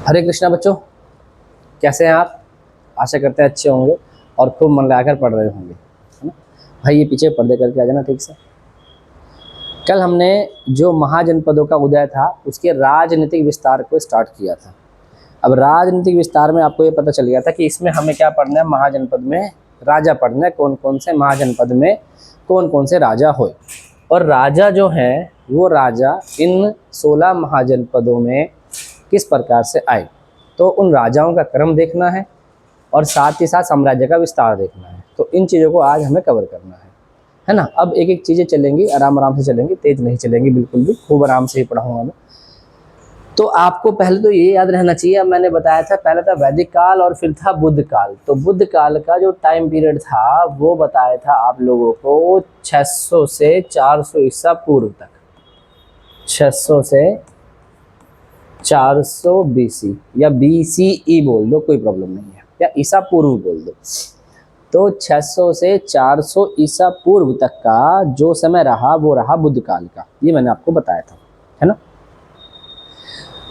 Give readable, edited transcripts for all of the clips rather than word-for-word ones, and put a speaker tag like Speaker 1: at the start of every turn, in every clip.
Speaker 1: हरे कृष्णा बच्चों, कैसे हैं आप? आशा करते हैं अच्छे होंगे और खूब मन लगाकर पढ़ रहे होंगे, है ना। भाई ये पीछे पर्दे करके आ जाना ठीक से। कल हमने जो महाजनपदों का उदय था उसके राजनीतिक विस्तार को स्टार्ट किया था। अब राजनीतिक विस्तार में आपको ये पता चल गया था कि इसमें हमें क्या पढ़ना है, महाजनपद में राजा पढ़ना है, कौन कौन से महाजनपद में कौन कौन से राजा हुए। और राजा जो हैं वो राजा इन 16 महाजनपदों में किस प्रकार से आए, तो उन राजाओं का क्रम देखना है और साथ ही साथ साम्राज्य का विस्तार देखना है। तो इन चीज़ों को आज हमें कवर करना है ना। अब एक एक चीज़ें चलेंगी, आराम आराम से चलेंगी, तेज नहीं चलेंगी बिल्कुल भी, खूब आराम से ही पढ़ाऊंगा मैं। तो आपको पहले तो ये याद रहना चाहिए, अब मैंने बताया था पहले था वैदिक काल और फिर था बुद्ध काल। तो बुद्ध काल का जो टाइम पीरियड था वो बताया था आप लोगों को 600 से 400 ईसा पूर्व तक। 600 से 400 बीसी या बीसीई बोल दो, कोई प्रॉब्लम नहीं है, या ईसा पूर्व बोल दो। तो 600 से 400 ईसा पूर्व तक का जो समय रहा वो रहा बुद्ध काल का, ये मैंने आपको बताया था, है ना।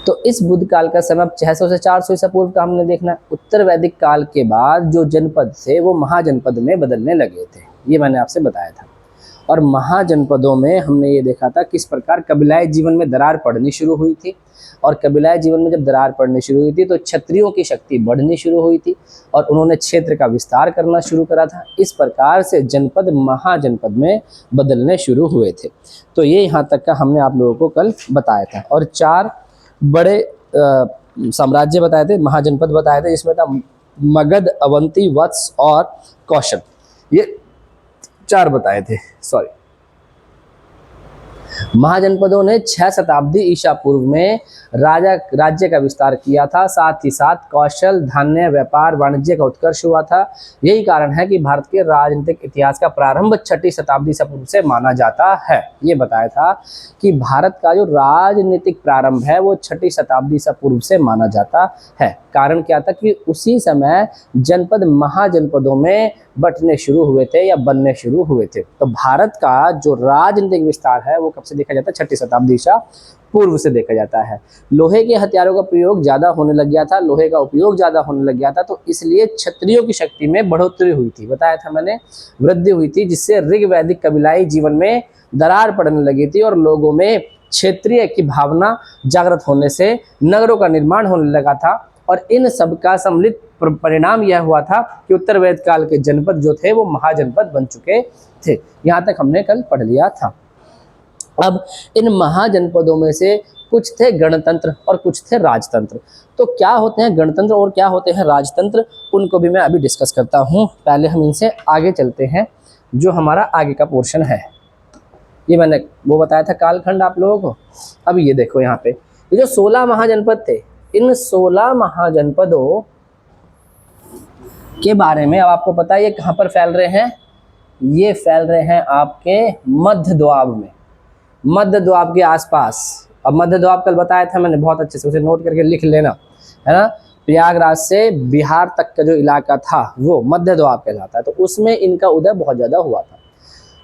Speaker 1: तो इस बुद्ध काल का समय 600 से 400 ईसा पूर्व का हमने देखना है। उत्तर वैदिक काल के बाद जो जनपद थे वो महाजनपद में बदलने लगे थे, ये मैंने आपसे बताया था। और महाजनपदों में हमने ये देखा था किस प्रकार कबीलाई जीवन में दरार पड़नी शुरू हुई थी। और कबीलाई जीवन में जब दरार पड़नी शुरू हुई थी तो क्षत्रियों की शक्ति बढ़नी शुरू हुई थी और उन्होंने क्षेत्र का विस्तार करना शुरू करा था। इस प्रकार से जनपद महाजनपद में बदलने शुरू हुए थे। तो ये यहाँ तक का हमने आप लोगों को कल बताया था। और 4 बड़े साम्राज्य बताए थे, महाजनपद बताए थे, जिसमें था मगध, अवंती, वत्स और कौशल। ये 4 बताए थे, सॉरी। महाजनपदों ने 6 शताब्दी ईसा पूर्व में राज्य का विस्तार किया था। साथ ही साथ कौशल, धान्य, व्यापार, वाणिज्य का उत्कर्ष हुआ था। यही कारण है कि भारत के राजनीतिक इतिहास का प्रारंभ 6ठी शताब्दी ईसा पूर्व से माना जाता है। ये बताया था कि भारत का जो राजनीतिक प्रारंभ है वो 6ठी शताब्दी ईसा पूर्व से माना जाता है। कारण क्या था कि उसी समय जनपद महाजनपदों में बंटने शुरू हुए थे या बनने शुरू हुए थे। तो भारत का जो राजनीतिक विस्तार है वो कब से देखा जाता है? 6ठी शताब्दी ईसा पूर्व से देखा जाता है। लोहे के हथियारों का प्रयोग ज़्यादा होने लग गया था, लोहे का उपयोग ज़्यादा होने लग गया था, तो इसलिए क्षत्रियों की शक्ति में बढ़ोतरी हुई थी, बताया था मैंने, वृद्धि हुई थी, जिससे ऋग वैदिक कबीलाई जीवन में दरार पड़ने लगी थी और लोगों में क्षेत्रीय की भावना जागृत होने से नगरों का निर्माण होने लगा था। और इन सब का सम्मिलित परिणाम यह हुआ था कि उत्तर वैदिक काल के जनपद जो थे वो महाजनपद बन चुके थे। यहाँ तक हमने कल पढ़ लिया था। अब इन महाजनपदों में से कुछ थे गणतंत्र और कुछ थे राजतंत्र। तो क्या होते हैं गणतंत्र और क्या होते हैं राजतंत्र, उनको भी मैं अभी डिस्कस करता हूँ। पहले हम इनसे आगे चलते हैं, जो हमारा आगे का पोर्शन है। ये मैंने वो बताया था कालखंड आप लोगों को। अब ये देखो यहाँ पे, ये जो 16 महाजनपद थे, इन 16 महाजनपदों के बारे में अब आपको पता है ये कहाँ पर फैल रहे हैं? ये फैल रहे हैं आपके मध्य द्वाब में, मध्य द्वाब के आसपास। अब मध्य द्वाब कल बताया था मैंने, बहुत अच्छे से उसे नोट करके लिख लेना, है ना। प्रयागराज से बिहार तक का जो इलाका था वो मध्य द्वाब कहलाता है। तो उसमें इनका उदय बहुत ज़्यादा हुआ था।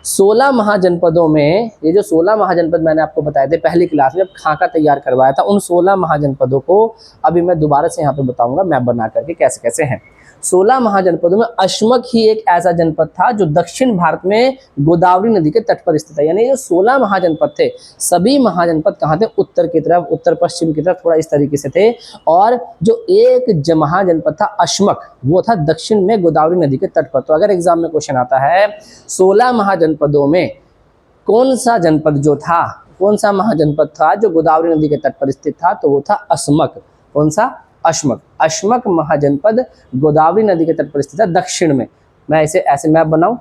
Speaker 1: 16 महाजनपदों में, ये जो 16 महाजनपद मैंने आपको बताए थे पहली क्लास में, जब खाका तैयार करवाया था, उन 16 महाजनपदों को अभी मैं दोबारा से यहाँ पे बताऊंगा मैप बना करके कैसे कैसे हैं। 16 महाजनपदों में अश्मक ही एक ऐसा जनपद था जो दक्षिण भारत में गोदावरी नदी के तट पर स्थित है। यानी जो 16 महाजनपद थे, सभी महाजनपद कहाँ थे? उत्तर की तरफ, उत्तर पश्चिम की तरफ, थोड़ा इस तरीके से थे। और जो एक महाजनपद था अश्मक, वो था दक्षिण में गोदावरी नदी के तट पर। तो अगर एग्जाम में क्वेश्चन आता है 16 महाजनपदों में कौन सा जनपद जो था, कौन सा महाजनपद था जो गोदावरी नदी के तट पर स्थित था, तो वो था अश्मक। कौन सा? अश्मक। अश्मक महाजनपद गोदावरी नदी के तट पर स्थित है दक्षिण में। मैं इसे ऐसे मैप बनाऊं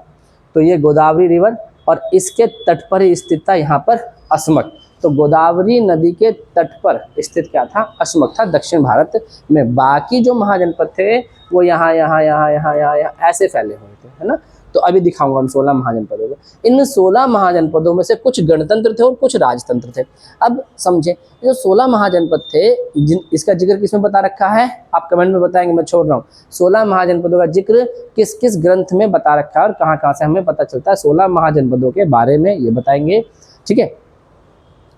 Speaker 1: तो ये गोदावरी रिवर और इसके तट पर ही स्थित था यहाँ पर अश्मक। तो गोदावरी नदी के तट पर स्थित क्या था? अश्मक था, दक्षिण भारत में। बाकी जो महाजनपद थे वो यहाँ यहाँ यहाँ यहाँ यहाँ यहाँ ऐसे फैले हुए थे, है ना। तो अभी दिखाऊंगा उन 16 महाजनपदों को। इन 16 महाजनपदों में से कुछ गणतंत्र थे और कुछ राजतंत्र थे। अब समझे, जो 16 महाजनपद थे, इसका जिक्र किसमें बता रखा है? आप कमेंट में बताएंगे, मैं छोड़ रहा हूँ। 16 महाजनपदों का जिक्र किस किस ग्रंथ में बता रखा है और कहाँ कहाँ से हमें पता चलता है 16 महाजनपदों के बारे में, ये बताएंगे, ठीक है।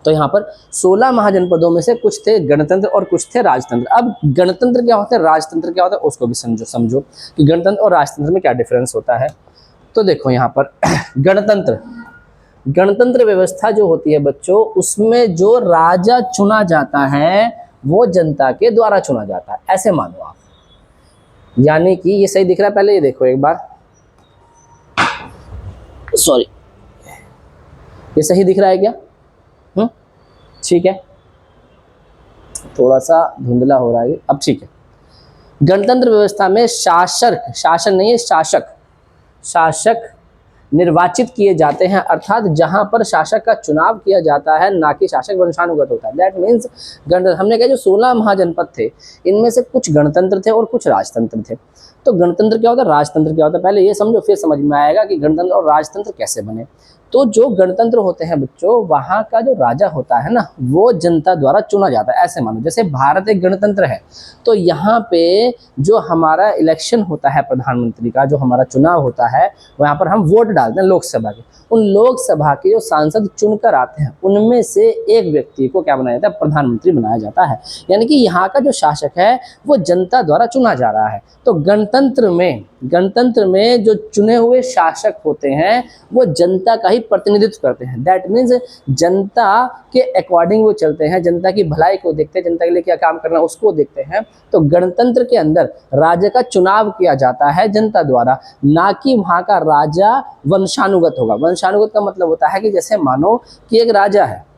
Speaker 1: तो यहाँ पर 16 महाजनपदों में से कुछ थे गणतंत्र और कुछ थे राजतंत्र। अब गणतंत्र क्या होता है, राजतंत्र क्या होता है, उसको भी समझो कि गणतंत्र और राजतंत्र में क्या डिफरेंस होता है। तो देखो यहाँ पर गणतंत्र व्यवस्था जो होती है बच्चों, उसमें जो राजा चुना जाता है वो जनता के द्वारा चुना जाता है, ऐसे मानो आप। यानी कि ये सही दिख रहा है, पहले ये देखो एक बार, सॉरी, ये सही दिख रहा है क्या? ठीक है, थोड़ा सा धुंधला हो रहा है अब ठीक है। गणतंत्र व्यवस्था में शासन नहीं है, शासक निर्वाचित किए जाते हैं, अर्थात जहां पर शासक का चुनाव किया जाता है, ना कि शासक वंशानुगत होता है। दैट मीन्स हमने कहा जो 16 महाजनपद थे, इनमें से कुछ गणतंत्र थे और कुछ राजतंत्र थे। तो गणतंत्र क्या होता है, राजतंत्र क्या होता है, पहले ये समझो, फिर समझ में आएगा कि गणतंत्र और राजतंत्र कैसे बने। तो जो गणतंत्र होते हैं बच्चों, वहाँ का जो राजा होता है ना, वो जनता द्वारा चुना जाता है। ऐसे मानो जैसे भारत एक गणतंत्र है, तो यहाँ पे जो हमारा इलेक्शन होता है प्रधानमंत्री का, जो हमारा चुनाव होता है, वहाँ पर हम वोट डालते हैं लोकसभा के। उन लोकसभा के जो सांसद चुनकर आते हैं, उनमें से एक व्यक्ति को क्या बनाया जाता है, प्रधानमंत्री बनाया जाता है। यानी कि यहाँ का जो शासक है वो जनता द्वारा चुना जा रहा है। तो गणतंत्र में जो चुने हुए शासक होते हैं वो जनता का ही प्रतिनिधित्व करते हैं। दैट मीन्स जनता के अकॉर्डिंग वो चलते हैं, जनता की भलाई को देखते हैं, जनता के लिए क्या काम करना है उसको देखते हैं। तो गणतंत्र के अंदर राजा का चुनाव किया जाता है जनता द्वारा, ना कि वहाँ का राजा वंशानुगत होगा। वंशानुगत का मतलब होता है कि जैसे मानो कि एक राजा है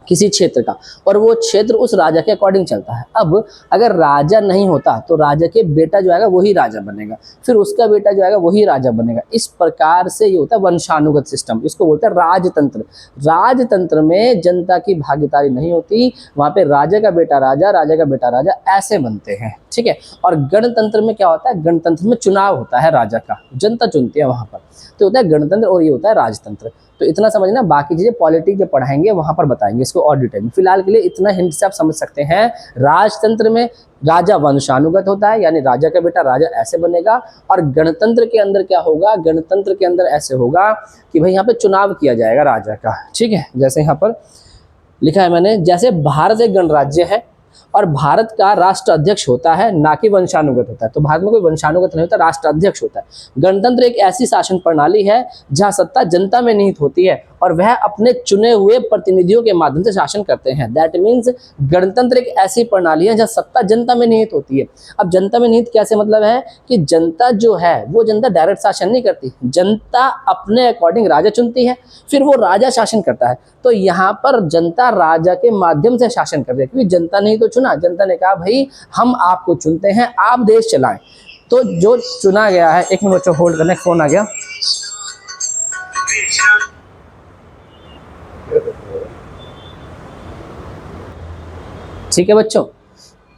Speaker 1: किसी क्षेत्र का, और वो क्षेत्र उस राजा के अकॉर्डिंग चलता है। अब अगर राजा नहीं होता तो राजा के बेटा जो आएगा वही राजा बनेगा, फिर उसका बेटा जो आएगा वही राजा बनेगा। इस प्रकार से ये होता है वंशानुगत सिस्टम, इसको बोलते हैं राजतंत्र। राजतंत्र में जनता की भागीदारी नहीं होती, वहाँ पे राजा का बेटा राजा ऐसे बनते हैं, ठीक है। और गणतंत्र में क्या होता है, गणतंत्र में चुनाव होता है राजा का, जनता चुनती है वहाँ पर। तो होता है गणतंत्र और ये होता है राजतंत्र। तो इतना समझना, बाकी चीजें पॉलिटिक्स जब पढ़ाएंगे वहां पर बताएंगे इसको और डिटेल में। फिलहाल के लिए इतना हिंट से आप समझ सकते हैं, राजतंत्र में राजा वंशानुगत होता है, यानी राजा का बेटा राजा ऐसे बनेगा। और गणतंत्र के अंदर क्या होगा, गणतंत्र के अंदर ऐसे होगा कि भाई यहाँ पे चुनाव किया जाएगा राजा का, ठीक है। जैसे यहाँ पर लिखा है मैंने, जैसे भारत एक गणराज्य है और भारत का राष्ट्र अध्यक्ष होता है, ना कि वंशानुगत होता है। तो भारत में कोई वंशानुगत नहीं होता, राष्ट्र अध्यक्ष होता है। गणतंत्र एक ऐसी शासन प्रणाली है जहां सत्ता जनता में निहित होती है और वह अपने चुने हुए प्रतिनिधियों के माध्यम से शासन करते हैं। दैट मीन्स गणतंत्र एक ऐसी प्रणाली है जहां सत्ता जनता में निहित होती है। अब जनता में निहित कैसे मतलब है कि जनता जो है वो जनता डायरेक्ट शासन नहीं करती, जनता अपने अकॉर्डिंग राजा चुनती है, फिर वो राजा शासन करता है। तो यहाँ पर जनता राजा के माध्यम से शासन करती है, क्योंकि जनता नहीं तो चुना, जनता ने कहा भाई हम आपको चुनते हैं, आप देश चलाएं। तो जो चुना गया है, एक मिनट बच्चों होल्ड करने, फोन आ गया। ठीक है बच्चों,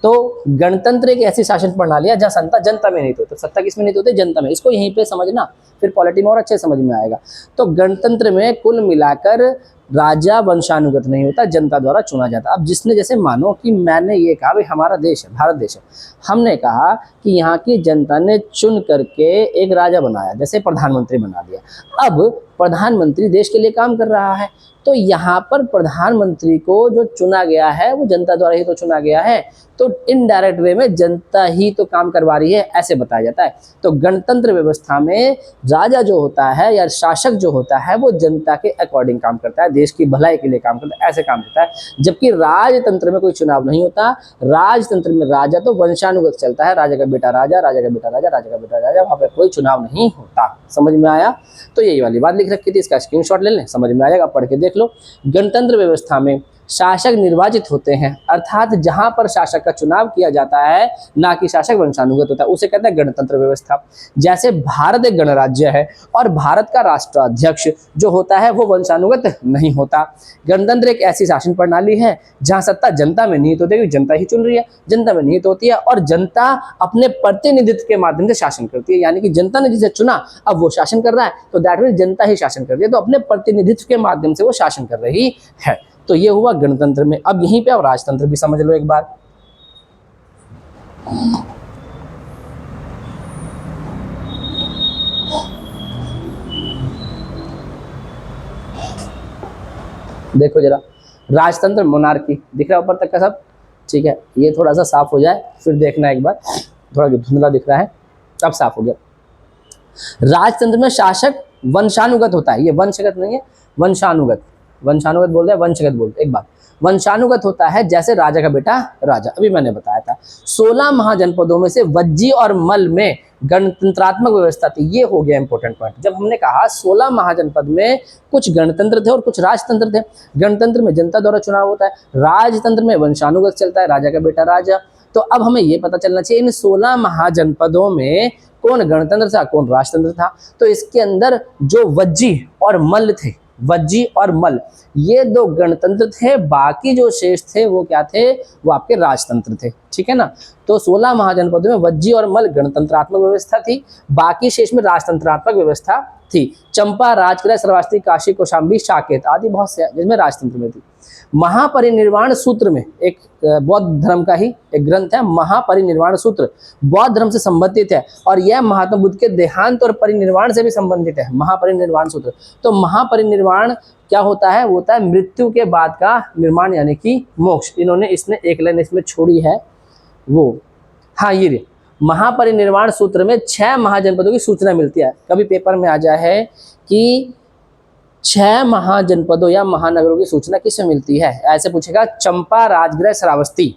Speaker 1: तो गणतंत्र एक ऐसी शासन प्रणाली है जहां सत्ता जनता में नहीं होती। तो सत्ता किसमें नहीं होती, जनता में। इसको यहीं पे समझना, फिर पॉलिटी में और अच्छे समझ में आएगा। तो गणतंत्र में कुल मिलाकर राजा वंशानुगत नहीं होता, जनता द्वारा चुना जाता। अब जिसने, जैसे मानो कि मैंने ये कहा भाई हमारा देश है, भारत देश है, हमने कहा कि यहाँ की जनता ने चुन करके एक राजा बनाया, जैसे प्रधानमंत्री बना दिया। अब प्रधानमंत्री देश के लिए काम कर रहा है, तो यहाँ पर प्रधानमंत्री को जो चुना गया है वो जनता द्वारा ही तो चुना गया है, तो इनडायरेक्ट वे में जनता ही तो काम करवा रही है, ऐसे बताया जाता है। तो गणतंत्र व्यवस्था में राजा जो होता है या शासक जो होता है वो जनता के अकॉर्डिंग काम करता है, देश की भलाई के लिए काम करता है, ऐसे काम करता है। जबकि राजतंत्र में कोई चुनाव नहीं होता, राजतंत्र में राजा तो वंशानुगत चलता है, राजा का बेटा राजा, राजा का बेटा राजा, राजा का बेटा राजा, वहाँ पर कोई चुनाव नहीं होता। समझ में आया? तो यही वाली बात लिख रखी थी, इसका स्क्रीनशॉट ले लें, समझ में आएगा, पढ़ के देख लो। गणतंत्र व्यवस्था में शासक निर्वाचित होते हैं, अर्थात जहां पर शासक का चुनाव किया जाता है, ना कि शासक वंशानुगत होता है, उसे कहते हैं गणतंत्र व्यवस्था। जैसे भारत एक गणराज्य है और भारत का राष्ट्राध्यक्ष जो होता है वो वंशानुगत नहीं होता। गणतंत्र एक ऐसी शासन प्रणाली है जहां सत्ता जनता में निहित होती है, क्योंकि जनता ही चुन रही है, जनता में निहित होती है, और जनता अपने प्रतिनिधित्व के माध्यम से शासन करती है। यानी कि जनता ने जिसे चुना अब वो शासन कर रहा है, तो दैट मीन्स जनता ही शासन कर रही है, तो अपने प्रतिनिधित्व के माध्यम से वो शासन कर रही है। तो ये हुआ गणतंत्र में। अब यहीं पे आप राजतंत्र भी समझ लो एक बार। देखो जरा, राजतंत्र मोनार्की, दिख रहा है ऊपर तक का सब, ठीक है। ये थोड़ा सा साफ हो जाए फिर देखना एक बार, थोड़ा धुंधला दिख रहा है, अब साफ हो गया। राजतंत्र में शासक वंशानुगत होता है, ये वंशगत नहीं है, वंशानुगत, वंशानुगत बोल रहे हैं, वंशगत बोल रहे हैं, एक बात, वंशानुगत होता है, जैसे राजा का बेटा राजा, अभी मैंने बताया था। 16 महाजनपदों में से वज्जी और मल में गणतंत्रात्मक व्यवस्था थी, ये हो गया इंपॉर्टेंट पॉइंट। जब हमने कहा 16 महाजनपद में कुछ गणतंत्र थे और कुछ राजतंत्र थे। गणतंत्र में जनता द्वारा चुनाव होता है, राजतंत्र में वंशानुगत चलता है, राजा का बेटा राजा। तो अब हमें ये पता चलना चाहिए इन 16 महाजनपदों में कौन गणतंत्र था, कौन राजतंत्र था। तो इसके अंदर जो वज्जी और मल्ल थे, वज्जी और मल्ल, ये दो गणतंत्र थे, बाकी जो शेष थे वो क्या थे, वो आपके राजतंत्र थे, ठीक है ना। तो 16 महाजनपदों में वज्जी और मल्ल गणतंत्रात्मक व्यवस्था थी, बाकी शेष में राजतंत्रात्मक व्यवस्था थी। चंपा, राजगृह, श्रावस्ती, काशी, कौशाम्बी, साकेत आदि बहुत से जिसमें राजतंत्र में थी। महापरिनिर्वाण सूत्र में एक बौद्ध धर्म का ही एक ग्रंथ है, महापरिनिर्वाण सूत्र, बौद्ध धर्म से संबंधित है और यह महात्मा बुद्ध के देहांत और परिनिर्वाण से भी संबंधित है, महापरिनिर्वाण सूत्र। तो महापरिनिर्वाण क्या होता है, वो होता है मृत्यु के बाद का निर्माण यानी कि मोक्ष। इन्होंने इसने एक लाइन इसमें छोड़ी है वो, हाँ ये रे, महापरिनिर्वाण सूत्र में 6 महाजनपदों की सूचना मिलती है। कभी पेपर में आ जाए है कि 6 महाजनपदों या महानगरों की सूचना किससे मिलती है, ऐसे पूछेगा, चंपा, राजगृह, श्रावस्ती,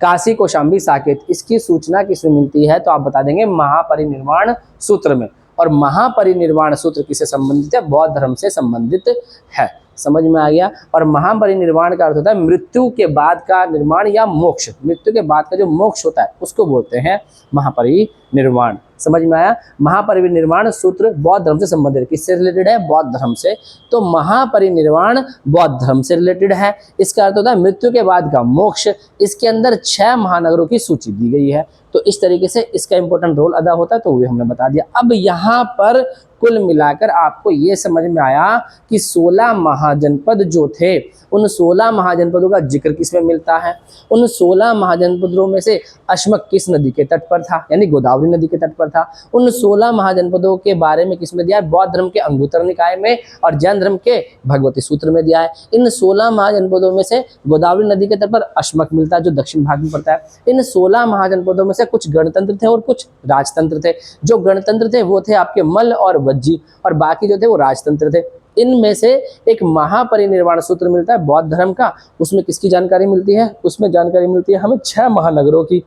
Speaker 1: काशी, कौशाम्बी, साकेत, इसकी सूचना किसमें मिलती है, तो आप बता देंगे महापरिनिर्वाण सूत्र में। और महापरिनिर्वाण सूत्र किससे संबंधित है, बौद्ध धर्म से संबंधित है। समझ में आ गया। और महापरिनिर्वाण का अर्थ होता है मृत्यु के बाद का निर्माण या मोक्ष, मृत्यु के बाद का जो मोक्ष होता है उसको बोलते हैं महापरिनिर्वाण। समझ में आया। महापरिनिर्वाण सूत्र बौद्ध धर्म से संबंधित, किससे रिलेटेड है, बौद्ध धर्म से। तो महापरिनिर्वाण बौद्ध धर्म से रिलेटेड है। इसका अर्थ होता है मृत्यु के बाद का मोक्ष। इसके अंदर 6 महानगरों की सूची दी गई है, तो इस तरीके से इसका इंपॉर्टेंट रोल अदा होता है, तो वो हमने बता दिया। अब यहाँ पर कुल मिलाकर आपको ये समझ में आया कि 16 महाजनपद जो थे, उन 16 महाजनपदों का जिक्र किसमें मिलता है। उन 16 महाजनपदों में से अश्मक किस नदी के तट पर था, यानी गोदावरी नदी के तट पर था। उन 16 महाजनपदों के बारे में किसमें दिया है, बौद्ध धर्म के अंगुत्तर निकाय में और जैन धर्म के भगवती सूत्र में दिया है। इन 16 महाजनपदों में से गोदावरी नदी के तट पर अश्मक मिलता है जो दक्षिण भाग में पड़ता है। इन 16 महाजनपदों में से कुछ गणतंत्र थे और कुछ राजतंत्र थे। जो गणतंत्र थे वो थे आपके मल्ल और वज्जी, और बाकी जो थे वो राजतंत्र थे। इनमें से एक महापरिनिर्वाण सूत्र मिलता है बौद्ध धर्म का, उसमें किसकी जानकारी मिलती है, उसमें जानकारी मिलती है हमें 6 महानगरों की।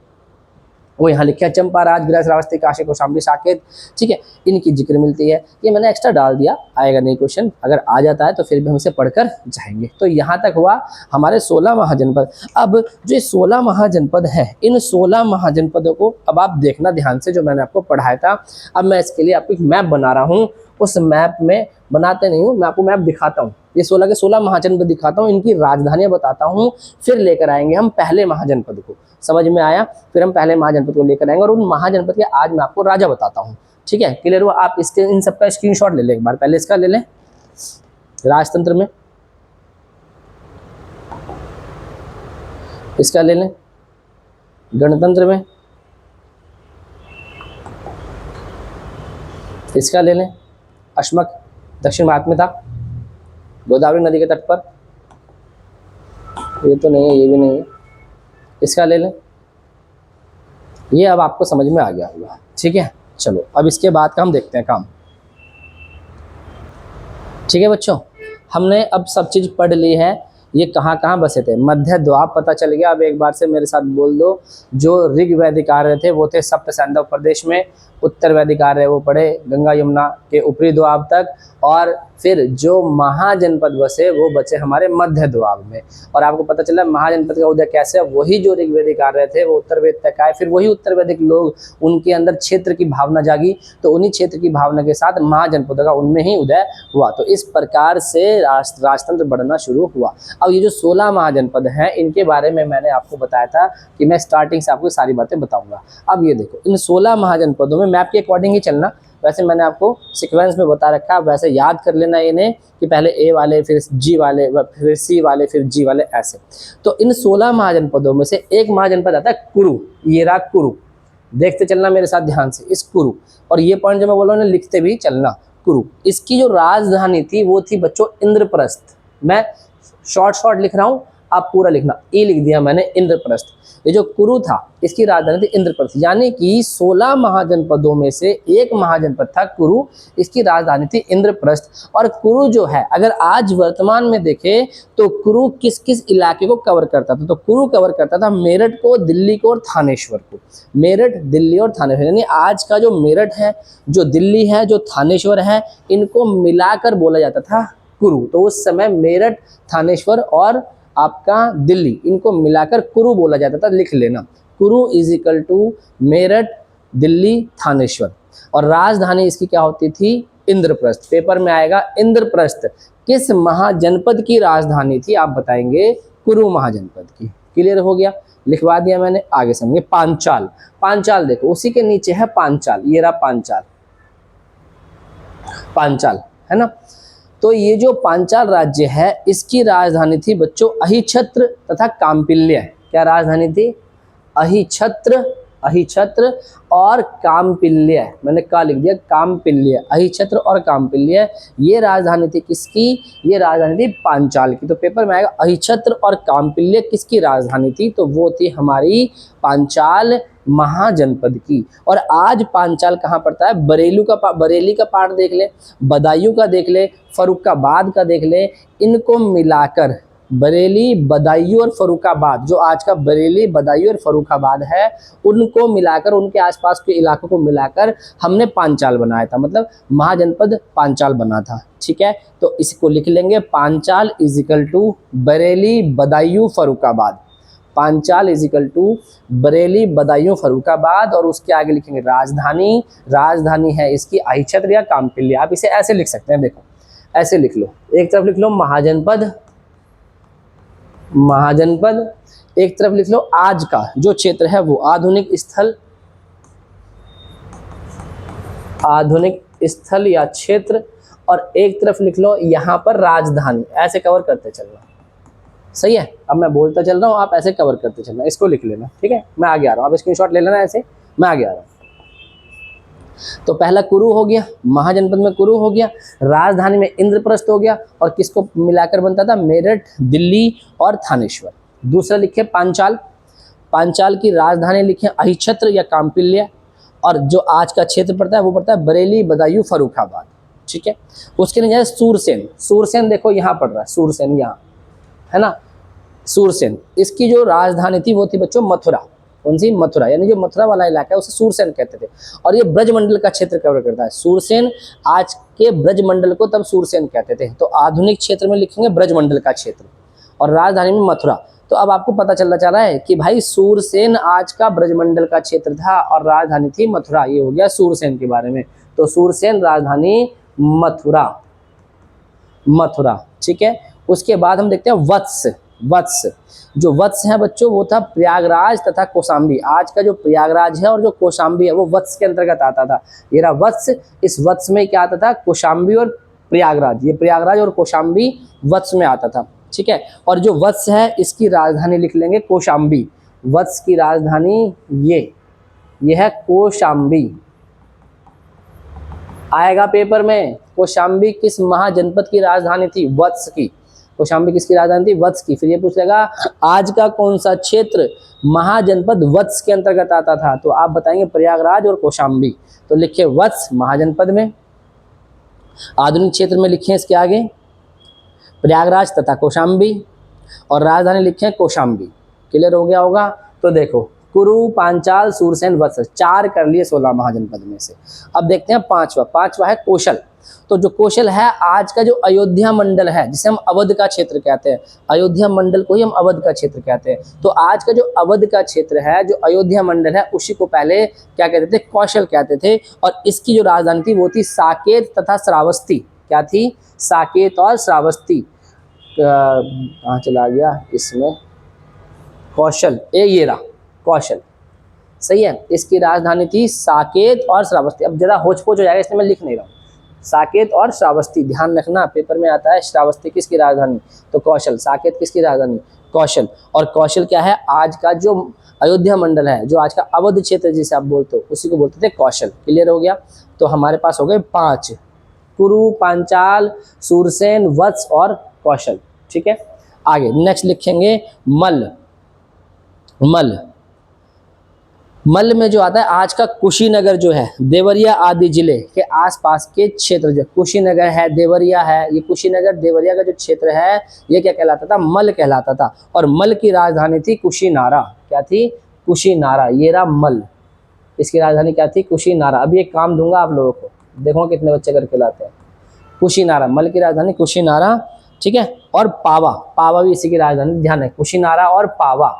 Speaker 1: वो यहाँ लिखा है चंपा, राजगृह, श्रावस्ती, काशी, कौशाम्बी, साकेत, ठीक है, इनकी जिक्र मिलती है। ये मैंने एक्स्ट्रा डाल दिया, आएगा नहीं क्वेश्चन, अगर आ जाता है तो फिर भी हम इसे पढ़कर जाएंगे। तो यहाँ तक हुआ हमारे 16 महाजनपद। अब जो 16 महाजनपद हैं, इन 16 महाजनपदों को अब आप देखना ध्यान से, जो मैंने आपको पढ़ाया था। अब मैं इसके लिए आपको एक मैप बना रहा हूँ, उस मैप में बनाते नहीं हूँ, मैं आपको मैप दिखाता हूँ। ये 16 के 16 महाजनपद दिखाता हूँ, इनकी राजधानियाँ बताता हूँ, फिर लेकर आएंगे हम पहले महाजनपद को। समझ में आया। फिर हम पहले महाजनपद को लेकर आएंगे और उन महाजनपद के आज मैं आपको राजा बताता हूँ, ठीक है। क्लियर हुआ। आप इसके इन सबका स्क्रीनशॉट ले लें एक बार, पहले इसका ले लें, राजतंत्र में इसका ले लें, गणतंत्र में इसका ले लें, अश्मक दक्षिण भारत में था, गोदावरी नदी के तट पर, ये तो नहीं है, ये भी नहीं है, इसका ले लें। ये अब आपको समझ में आ गया होगा, ठीक है। चलो अब इसके बाद का हम देखते हैं काम, ठीक है बच्चों। हमने अब सब चीज़ पढ़ ली है, ये कहाँ कहाँ बसे थे। मध्य द्वाब पता चल गया। अब एक बार से मेरे साथ बोल दो, जो ऋग वैदिक आर्य थे वो थे सप्त सैंधव प्रदेश में, उत्तर वैदिक आर्य वो पढ़े गंगा यमुना के ऊपरी द्वाब तक, और फिर जो महाजनपद बसे वो बचे हमारे मध्य द्वाब में। और आपको पता चला महाजनपद का उदय कैसे, वही जो ऋग्वेदिक आर्य थे वो उत्तर वेद तक आए, फिर वही उत्तर वैदिक लोग, उनके अंदर क्षेत्र की भावना जागी, तो उन्हीं क्षेत्र की भावना के साथ महाजनपदों का उनमें ही उदय हुआ। तो इस प्रकार से राजतंत्र बढ़ना शुरू हुआ। अब ये जो 16 महाजनपद हैं, इनके बारे में मैंने आपको बताया था कि मैं स्टार्टिंग से आपको सारी बातें बताऊंगा। अब ये देखो, इन 16 महाजनपदों में मैप के अकॉर्डिंग ही चलना, वैसे मैंने आपको सीक्वेंस में बता रखा है, वैसे याद कर लेना इन्हें कि पहले ए वाले, फिर जी वाले, फिर सी वाले, फिर जी वाले, ऐसे। तो इन 16 महाजनपदों में से एक महाजनपद आता है कुरु। ये रहा कुरु, देखते चलना मेरे साथ ध्यान से, इस कुरु, और ये पॉइंट जो मैं बोल रहा हूँ लिखते भी चलना। कुरु, इसकी जो राजधानी थी वो थी बच्चों इंद्रप्रस्थ। मैं शॉर्ट शॉर्ट लिख रहा हूँ, आप पूरा लिखना। ई लिख दिया मैंने, इंद्रप्रस्थ। ये जो कुरु था इसकी राजधानी थी इंद्रप्रस्थ, यानी कि 16 महाजनपदों में से एक महाजनपद था कुरु, इसकी राजधानी थी इंद्रप्रस्थ। और कुरु जो है, अगर आज वर्तमान में देखें तो कुरु किस किस इलाके को कवर करता था, तो कुरु कवर करता था मेरठ को, दिल्ली को और थानेश्वर को। मेरठ, दिल्ली और थानेश्वर, यानी आज का जो मेरठ है, जो दिल्ली है, जो थानेश्वर है, इनको मिलाकर बोला जाता था कुरु। तो उस समय मेरठ, थानेश्वर और आपका दिल्ली, इनको मिलाकर कुरु बोला जाता था। लिख लेना, Kuru is equal to Meerut, Delhi, Thaneshwar. और राजधानी इसकी क्या होती थी? इंद्रप्रस्थ। पेपर में आएगा इंद्रप्रस्थ किस महाजनपद की राजधानी थी? आप बताएंगे कुरु महाजनपद की। क्लियर हो गया, लिखवा दिया मैंने। आगे समझिए, पांचाल। पांचाल देखो, उसी के नीचे है पांचाल, ये रहा पांचाल, पांचाल है ना। तो ये जो पांचाल राज्य है, इसकी राजधानी थी बच्चों अहिछत्र तथा काम्पिल्य। क्या राजधानी थी? अहिछत्र, अहिछत्र और काम्पिल्य। मैंने का लिख दिया, काम्पिल्य, अहिछत्र और काम्पिल्य, ये राजधानी थी किसकी? ये राजधानी थी पांचाल की। तो पेपर में आएगा अहिछत्र और काम्पिल्य किसकी राजधानी थी? तो वो थी हमारी पांचाल महाजनपद की। और आज पांचाल कहाँ पड़ता है? बरेली का पार्ट देख ले, बदायूं का देख ले, फर्रुखाबाद का देख ले, इनको मिलाकर बरेली, बदायूं और फर्रुखाबाद, जो आज का बरेली, बदायूं और फर्रुखाबाद है, उनको मिलाकर, उनके आसपास के इलाकों को मिलाकर हमने पांचाल बनाया था, मतलब महाजनपद पांचाल बना था। ठीक है, तो इसको लिख लेंगे, Panchal is equal to Bareilly, Badaun, Farrukhabad. Panchal is equal to Bareilly, Badaun, Farrukhabad. और उसके आगे लिखेंगे राजधानी। राजधानी है इसकी अहिछत्र या काम्पिल्य। आप इसे ऐसे लिख सकते हैं, देखो ऐसे लिख लो, एक तरफ लिख लो महाजनपद, महाजनपद, एक तरफ लिख लो आज का जो क्षेत्र है वो आधुनिक स्थल, आधुनिक स्थल या क्षेत्र, और एक तरफ लिख लो यहाँ पर राजधानी। ऐसे कवर करते चलना, सही है। अब मैं बोलता चल रहा हूँ, आप ऐसे कवर करते चलना, इसको लिख लेना। ठीक है, मैं आगे आ रहा हूँ, आप स्क्रीनशॉट ले लेना ऐसे, मैं आगे आ रहा हूँ। तो पहला कुरु हो गया, महाजनपद में कुरु हो गया, राजधानी में इंद्रप्रस्थ हो गया, और किसको मिलाकर बनता था? मेरठ, दिल्ली और थानेश्वर। दूसरा लिखे पांचाल। पांचाल की राजधानी लिखे अहिछत्र या काम्पिल्य, और जो आज का क्षेत्र पड़ता है वो पड़ता है बरेली, बदायूं, फर्रुखाबाद। ठीक है, उसके नीचे सूरसेन। सूरसेन देखो यहाँ पड़ रहा है, सूरसेन यहाँ है ना, सूरसेन। इसकी जो राजधानी थी वो थी बच्चों मथुरा। कौन सी? मथुरा, यानी जो मथुरा वाला इलाका है उसे सूरसेन कहते थे। और ये ब्रजमंडल का क्षेत्र कवर करता है। सूरसेन, आज के ब्रजमंडल को तब सूरसेन कहते थे। तो आधुनिक क्षेत्र में लिखेंगे ब्रजमंडल का क्षेत्र, और राजधानी में मथुरा। तो अब आपको पता चलना चाह रहा है कि भाई सूरसेन आज का ब्रजमंडल का क्षेत्र था और राजधानी थी मथुरा। ये हो गया सूरसेन के बारे में। तो सूरसेन, राजधानी मथुरा, मथुरा। ठीक है, उसके बाद हम देखते हैं वत्स। वत्स, जो वत्स है बच्चों वो था प्रयागराज तथा कौशाम्बी। आज का जो प्रयागराज है और जो कौशाम्बी है वो वत्स के अंतर्गत आता था। ये रहा वत्स। इस वत्स में क्या आता था? कौशाम्बी और प्रयागराज। ये प्रयागराज और कौशाम्बी वत्स में आता था। ठीक है, और जो वत्स है इसकी राजधानी लिख लेंगे कौशाम्बी। वत्स की राजधानी ये है कौशाम्बी। आएगा पेपर में, कौशाम्बी किस महाजनपद की राजधानी थी? वत्स की। कौशाम्बी किसकी राजधानी थी? वत्स की। फिर ये पूछ लेगा आज का कौन सा क्षेत्र महाजनपद वत्स के अंतर्गत आता था? तो आप बताएंगे प्रयागराज और कौशाम्बी। तो लिखिए वत्स महाजनपद में, आधुनिक क्षेत्र में लिखें इसके आगे प्रयागराज तथा कौशाम्बी, और राजधानी लिखें कौशाम्बी। क्लियर हो गया होगा? तो देखो कुरु, पांचाल, सूरसेन, वत्स, 4 कर लिए 16 महाजनपद में से। अब देखते हैं पांचवा। पांचवा है कौशल। तो जो कौशल है आज का जो अयोध्या मंडल है, जिसे हम अवध का क्षेत्र कहते हैं, अयोध्या मंडल को ही हम अवध का क्षेत्र कहते हैं। तो आज का जो अवध का क्षेत्र है, जो अयोध्या मंडल है, उसी को पहले क्या कहते थे? कौशल कहते थे। और इसकी जो राजधानी थी वो थी साकेत तथा श्रावस्ती। क्या थी? साकेत और श्रावस्ती। कहाँ चला गया इसमें? कौशल, ये रहा कौशल, सही है। इसकी राजधानी थी साकेत और श्रावस्ती। अब जरा होच पोच हो जाएगा इसलिए मैं लिख नहीं रहा हूँ। साकेत और श्रावस्ती, ध्यान रखना, पेपर में आता है श्रावस्ती किसकी राजधानी? तो कौशल। साकेत किसकी राजधानी? कौशल। और कौशल क्या है? आज का जो अयोध्या मंडल है, जो आज का अवध क्षेत्र जिसे आप बोलते हो, उसी को बोलते थे कौशल। क्लियर हो गया? तो हमारे पास हो गए 5, कुरु, पांचाल, सूरसेन, वत्स और कौशल। ठीक है, आगे नेक्स्ट लिखेंगे मल। मल, मल में जो आता है आज का कुशीनगर जो है, देवरिया आदि जिले के आसपास के क्षेत्र जो कुशीनगर है, देवरिया है, ये कुशीनगर देवरिया का जो क्षेत्र है ये क्या कहलाता था? मल कहलाता था। और मल की राजधानी थी कुशीनारा। क्या थी? कुशीनारा। ये रहा मल, इसकी राजधानी क्या थी? कुशीनारा। अभी एक काम दूंगा आप लोगों को, देखो कितने बच्चे करके लाते हैं। कुशीनारा, मल की राजधानी कुशीनारा, ठीक है। और पावा, पावा भी इसी की राजधानी, ध्यान है, कुशीनारा और पावा।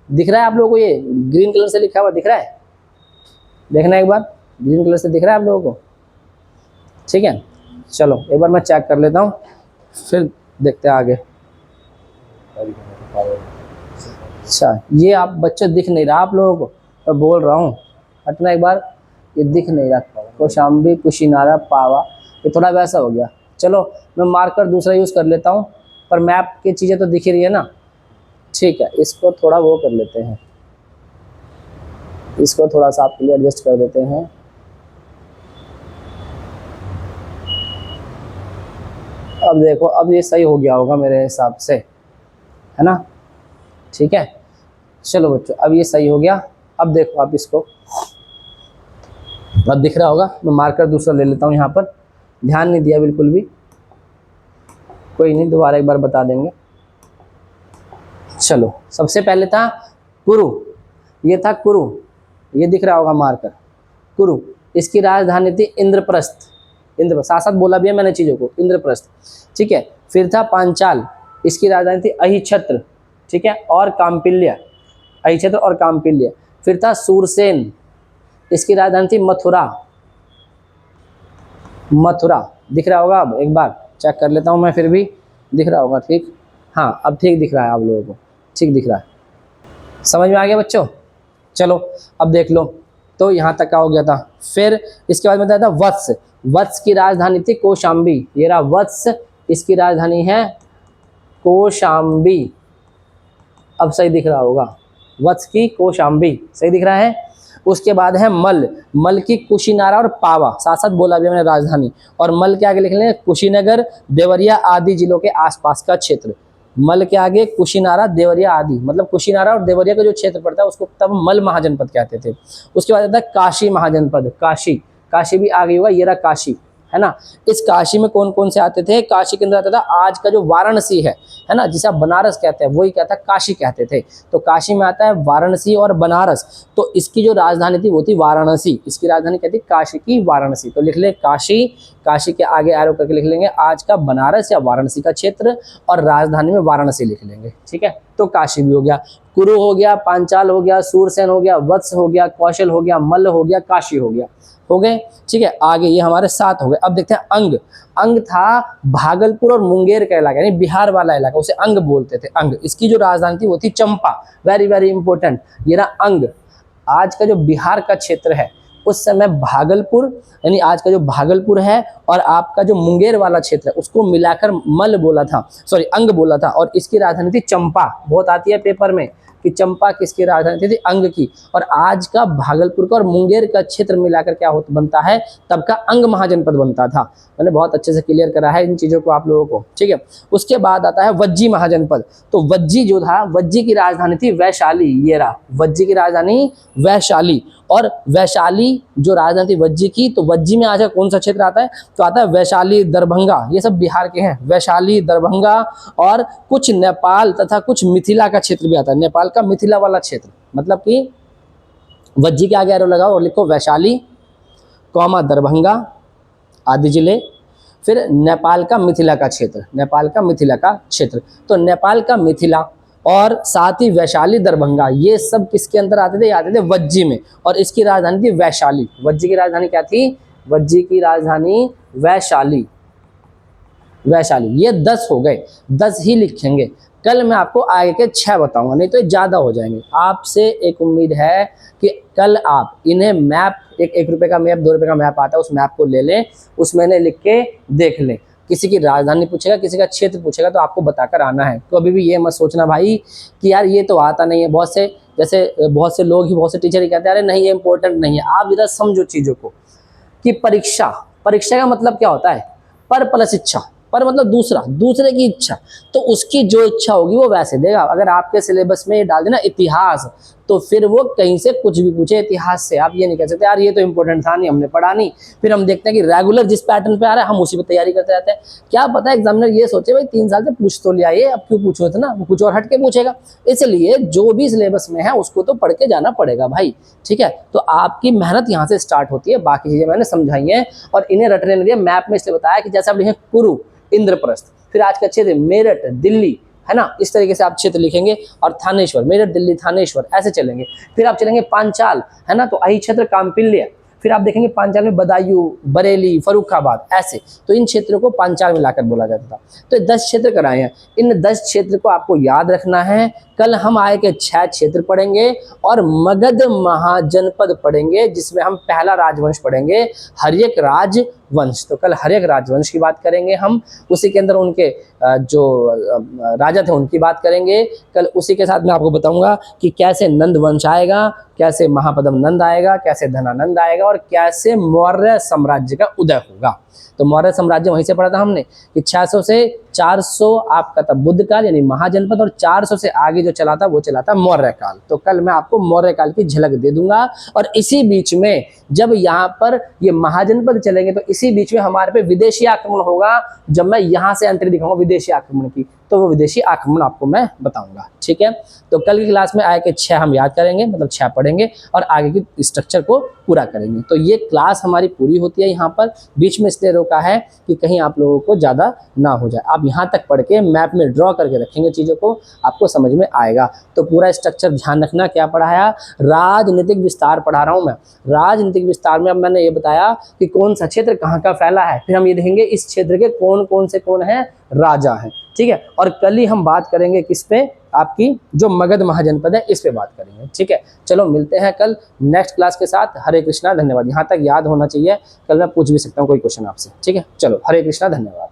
Speaker 1: दिख रहा है आप लोगों को? ये ग्रीन कलर से लिखा हुआ दिख रहा है? देखना एक बार, ग्रीन कलर से दिख रहा है आप लोगों को? ठीक है, चलो एक बार मैं चेक कर लेता हूँ, फिर देखते हैं आगे। अच्छा, ये आप बच्चे दिख नहीं रहा आप लोगों को, मैं बोल रहा हूँ, हटना एक बार, ये दिख नहीं रहा। कौशाम्बी, कुशीनारा, पावा, ये थोड़ा वैसा हो गया। चलो मैं मार्कर दूसरा यूज़ कर लेता हूँ, पर मैप की चीज़ें तो दिख ही रही है ना। ठीक है, इसको थोड़ा वो कर लेते हैं, इसको थोड़ा सा आपके लिए एडजस्ट कर देते हैं। अब देखो, अब ये सही हो गया होगा मेरे हिसाब से, है ना? ठीक है, चलो बच्चों अब ये सही हो गया। अब देखो आप इसको, अब दिख रहा होगा। मैं मार्कर दूसरा ले लेता हूँ यहाँ पर, ध्यान नहीं दिया बिल्कुल भी, कोई नहीं, दोबारा एक बार बता देंगे। चलो सबसे पहले था कुरु, ये था कुरु, ये दिख रहा होगा मार्कर, कुरु। इसकी राजधानी थी इंद्रप्रस्थ। इंद्रप्रस्थ, साथ साथ बोला भी है मैंने चीज़ों को, इंद्रप्रस्थ, ठीक है। फिर था पांचाल, इसकी राजधानी थी अहिछत्र, ठीक है, और काम्पिल्य, अहिछत्र और काम्पिल्य। फिर था सूरसेन, इसकी राजधानी थी मथुरा। मथुरा दिख रहा होगा? अब एक बार चेक कर लेता हूँ मैं, फिर भी दिख रहा होगा, ठीक? हाँ अब ठीक दिख रहा है आप लोगों को, ठीक दिख रहा है, समझ में आ गया बच्चों? चलो अब देख लो, तो यहाँ तक का हो गया था। फिर इसके बाद में बताया था वत्स। वत्स की राजधानी थी कौशाम्बी, ये रहा वत्स, इसकी राजधानी है कौशाम्बी। अब सही दिख रहा होगा, वत्स की कौशाम्बी, सही दिख रहा है। उसके बाद है मल, मल की कुशीनारा और पावा, साथ साथ बोला भी मैंने राजधानी। और मल के आगे लिख लेंगे कुशीनगर, देवरिया आदि जिलों के आसपास का क्षेत्र। मल के आगे कुशीनारा, देवरिया आदि, मतलब कुशीनारा और देवरिया का जो क्षेत्र पड़ता है उसको तब मल महाजनपद कहते थे। उसके बाद आता है काशी महाजनपद, काशी, काशी भी आ गई होगा, ये रहा काशी, है ना। इस काशी में कौन कौन से आते थे? काशी के अंदर आता था आज का जो वाराणसी है ना, जिसे आप बनारस कहते हैं, वही क्या था? काशी कहते थे। तो काशी में आता है वाराणसी और बनारस, तो इसकी जो राजधानी थी वो थी वाराणसी, इसकी राजधानी क्या थी? काशी की वाराणसी। तो लिख ले काशी, काशी के आगे एरो करके लिख लेंगे आज का बनारस या वाराणसी का क्षेत्र, और राजधानी में वाराणसी लिख लेंगे, ठीक है। तो काशी भी हो गया, कुरु हो गया, पांचाल हो गया, सूरसेन हो गया, वत्स हो गया, कौशल हो गया, मल्ल हो गया, काशी हो गया, हो गए, ठीक है। आगे ये हमारे 7 हो गए। अब देखते हैं अंग। अंग था भागलपुर और मुंगेर का इलाका, यानी बिहार वाला इलाका, उसे अंग बोलते थे, अंग। इसकी जो राजधानी थी वो थी चंपा, वेरी वेरी इंपॉर्टेंट, ये रहा अंग। आज का जो बिहार का क्षेत्र है उस समय भागलपुर, यानी आज का जो भागलपुर है और आपका जो मुंगेर वाला क्षेत्र है उसको मिलाकर मल बोला था, सॉरी अंग बोला था। और इसकी राजधानी थी चंपा, बहुत आती है पेपर में कि चंपा किसकी राजधानी थी? अंग की। और आज का भागलपुर का और मुंगेर का क्षेत्र मिलाकर क्या होता बनता है? तब का अंग महाजनपद बनता था। मैंने बहुत अच्छे से क्लियर करा है इन चीज़ों को आप लोगों को, ठीक है। उसके बाद आता है वज्जी महाजनपद। तो वज्जी जो था, वज्जी की राजधानी थी वैशाली, ये रहा वज्जी की राजधानी वैशाली। और वैशाली जो राजधानी थी वज्जी की, तो वज्जी में आज कौन सा क्षेत्र आता है? तो आता है वैशाली, दरभंगा, ये सब बिहार के हैं, वैशाली, दरभंगा, और कुछ नेपाल तथा कुछ मिथिला का क्षेत्र भी आता है, नेपाल का मिथिला वाला क्षेत्र। मतलब कि वज्जी के आगे एरो लगाओ और लिखो वैशाली, कौमा दरभंगा आदि जिले, फिर नेपाल का मिथिला का क्षेत्र, नेपाल का मिथिला का क्षेत्र। तो नेपाल का मिथिला और साथ ही वैशाली, दरभंगा, ये सब किसके अंदर आते थे? आते थे वज्जी में। और इसकी राजधानी थी वैशाली। वज्जी की राजधानी क्या थी? वज्जी की राजधानी वैशाली, वैशाली। ये 10 हो गए, 10 ही लिखेंगे। कल मैं आपको आगे के 6 बताऊंगा, नहीं तो ज़्यादा हो जाएंगे। आपसे एक उम्मीद है कि कल आप इन्हें मैप, एक रुपये का मैप, 2 रुपये का मैप आता है, उस मैप को ले लें, उसमें लिख के देख लें। किसी की राजधानी पूछेगा, किसी का क्षेत्र पूछेगा, तो आपको बताकर आना है। तो अभी भी ये मत सोचना भाई कि यार ये तो आता नहीं है। बहुत से, जैसे बहुत से लोग ही, बहुत से टीचर ही कहते हैं अरे नहीं ये इंपॉर्टेंट नहीं है। आप जरा समझो चीज़ों को कि परीक्षा, परीक्षा का मतलब क्या होता है? पर प्लस इच्छा, पर मतलब दूसरे की इच्छा, तो उसकी जो इच्छा होगी वो वैसे देगा। अगर आपके सिलेबस में ये डाल देना इतिहास, तो फिर वो कहीं से कुछ भी पूछे इतिहास से, आप ये नहीं कह सकते यार ये तो इंपॉर्टेंट था नहीं, हमने पढ़ा नहीं। फिर हम देखते हैं कि रेगुलर जिस पैटर्न पे आ रहा है हम उसी पे तैयारी करते रहते हैं। क्या पता एग्जामिनर ये सोचे भाई 3 साल से पूछ तो लिया, ये अब क्यों पूछो इतना, वो कुछ और हट के पूछेगा। इसलिए जो भी सिलेबस में है उसको तो पढ़ के जाना पड़ेगा भाई, ठीक है। तो आपकी मेहनत यहाँ से स्टार्ट होती है, बाकी चीजें मैंने समझाई हैं और इन्हें रटने नहीं दिया। मैप में इसलिए बताया कि जैसे आप लिखें कुरु, इंद्रप्रस्थ, फिर आज का क्षेत्र मेरठ, दिल्ली, है ना, इस तरीके से आप क्षेत्र लिखेंगे, और थानेश्वर, मेरठ, दिल्ली, थानेश्वर, ऐसे चलेंगे। फिर आप चलेंगे पांचाल, है ना, तो अही क्षेत्र, काम्पिल्य, फिर आप देखेंगे पांचाल में बदायूं, बरेली, फर्रुखाबाद, ऐसे। तो इन क्षेत्रों को पांचाल में लाकर बोला जाता था। तो 10 क्षेत्र कराए हैं, इन 10 क्षेत्र को आपको याद रखना है। कल हम आए के 6 क्षेत्र पढ़ेंगे और मगध महाजनपद पढ़ेंगे, जिसमें हम पहला राजवंश पढ़ेंगे, हर्यक राजवंश। तो कल हर्यक राजवंश की बात करेंगे हम, उसी के अंदर उनके जो राजा थे उनकी बात करेंगे। कल उसी के साथ मैं आपको बताऊंगा कि कैसे नंद वंश आएगा, कैसे महापद्म नंद आएगा, कैसे धनानंद आएगा, और कैसे मौर्य साम्राज्य का उदय होगा। तो मौर्य साम्राज्य वहीं से पढ़ा था हमने कि 600 से 400 आपका था बुद्ध काल यानी महाजनपद, और 400 से आगे जो चला था वो चला था मौर्य काल। तो कल मैं आपको मौर्य काल की झलक दे दूंगा। और इसी बीच में जब यहाँ पर ये महाजनपद चलेंगे तो इसी बीच में हमारे पे विदेशी आक्रमण होगा। जब मैं यहाँ से एंट्री दिखाऊंगा विदेशी आक्रमण की, तो वो विदेशी आक्रमण आपको मैं बताऊंगा, ठीक है। तो कल की क्लास में आए के 6 हम याद करेंगे, मतलब 6 पढ़ेंगे और आगे की स्ट्रक्चर को पूरा करेंगे। तो ये क्लास हमारी पूरी होती है यहाँ पर, बीच में इसलिए रोका है कि कहीं आप लोगों को ज़्यादा ना हो जाए। आप यहाँ तक पढ़ के मैप में ड्रॉ करके रखेंगे चीज़ों को, आपको समझ में आएगा। तो पूरा स्ट्रक्चर ध्यान रखना। क्या पढ़ाया? राजनीतिक विस्तार पढ़ा रहा हूँ मैं। राजनीतिक विस्तार में अब मैंने ये बताया कि कौन सा क्षेत्र कहाँ का फैला है, फिर हम ये देखेंगे इस क्षेत्र के कौन है राजा हैं, ठीक है। और कल ही हम बात करेंगे किस पे, आपकी जो मगध महाजनपद है इस पे बात करेंगे, ठीक है। चलो मिलते हैं कल नेक्स्ट क्लास के साथ। हरे कृष्णा, धन्यवाद। यहाँ तक याद होना चाहिए, कल मैं पूछ भी सकता हूँ कोई क्वेश्चन आपसे, ठीक है। चलो हरे कृष्णा, धन्यवाद।